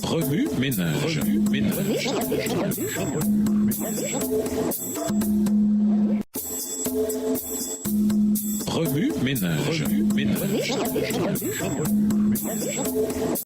Remue ménage. Remue ménage.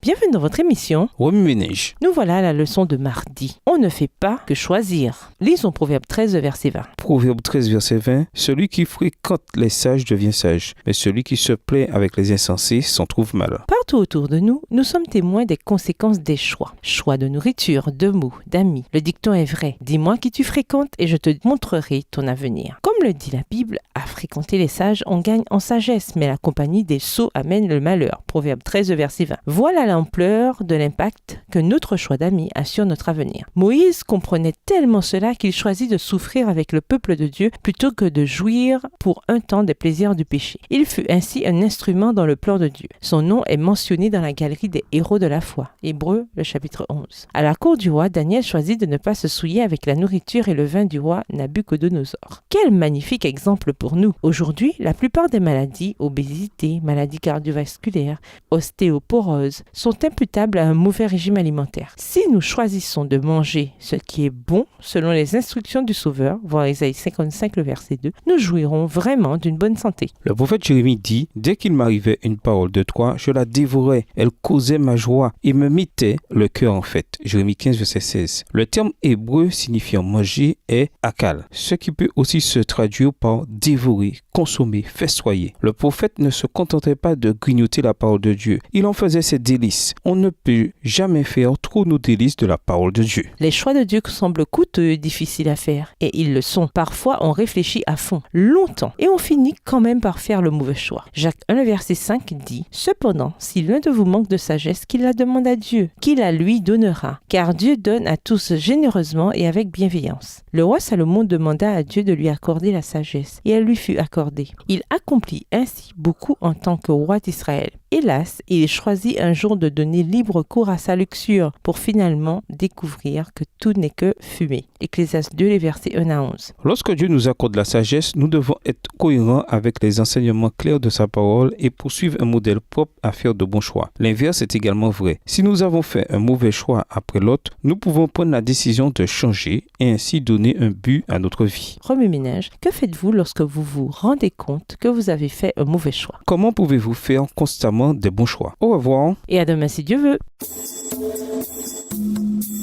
Bienvenue dans votre émission Remue ménage. Nous voilà à la leçon de mardi. On ne fait pas que choisir. Lisons Proverbe 13, verset 20. Proverbe 13, verset 20. Celui qui fréquente les sages devient sage, mais celui qui se plaît avec les insensés s'en trouve mal. Partout autour de nous, nous sommes témoins des conséquences des choix. Choix de nourriture, de mots, d'amis. Le dicton est vrai. Dis-moi qui tu fréquentes et je te montrerai ton avenir. Comme le dit la Bible, à fréquenter les sages, on gagne en sagesse, mais la compagnie des sots amène le malheur. Proverbe 13, verset 20. Voilà l'ampleur de l'impact que notre choix d'amis a sur notre avenir. Moïse comprenait tellement cela qu'il choisit de souffrir avec le peuple de Dieu plutôt que de jouir pour un temps des plaisirs du péché. Il fut ainsi un instrument dans le plan de Dieu. Son nom est mentionné dans la galerie des héros de la foi. Hébreux, le chapitre 11. À la cour du roi, Daniel choisit de ne pas se souiller avec la nourriture et le vin du roi Nabuchodonosor. Quel magnifique exemple pour nous! Aujourd'hui, la plupart des maladies, obésité, maladies cardiovasculaires, ostéoporose, sont imputables à un mauvais régime alimentaire. Si nous choisissons de manger ce qui est bon, selon les instructions du Sauveur, voir Isaïe 55, le verset 2, nous jouirons vraiment d'une bonne santé. Le prophète Jérémie dit, « Dès qu'il m'arrivait une parole de toi, je la dévorais. Elle causait ma joie et me mettait le cœur en fête. » Jérémie 15, verset 16. Le terme hébreu signifiant manger est akal, ce qui peut aussi se traduire par dévorer, consommer, festoyer. Le prophète ne se contentait pas de grignoter la parole de Dieu. Il en faisait ses délices. On ne peut jamais faire trop nos délices de la parole de Dieu. Les choix de Dieu semblent coûteux et difficiles à faire. Et ils le sont. Parfois, on réfléchit à fond, longtemps, et on finit quand même par faire le mauvais choix. Jacques 1, verset 5 dit « Cependant, si l'un de vous manque de sagesse, qu'il la demande à Dieu, qu'il la lui donnera. Car Dieu donne à tous généreusement et avec bienveillance. » Le roi Salomon demanda à Dieu de lui accorder la sagesse, et elle lui fut accordée. Il accomplit ainsi beaucoup en tant que roi d'Israël. Hélas, il choisit un jour de donner libre cours à sa luxure pour finalement découvrir que tout n'est que fumée. Ecclésiaste 2, les versets 1 à 11. Lorsque Dieu nous accorde la sagesse, nous devons être cohérents avec les enseignements clairs de sa parole et poursuivre un modèle propre à faire de bons choix. L'inverse est également vrai. Si nous avons fait un mauvais choix après l'autre, nous pouvons prendre la décision de changer et ainsi donner un but à notre vie. Remue ménage, que faites-vous lorsque vous vous rendez compte que vous avez fait un mauvais choix? Comment pouvez-vous faire constamment des bons choix? Au revoir. Et à demain si Dieu veut.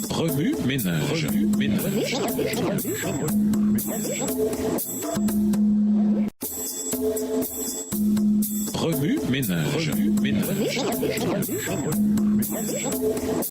Remue ménage. Remue ménage.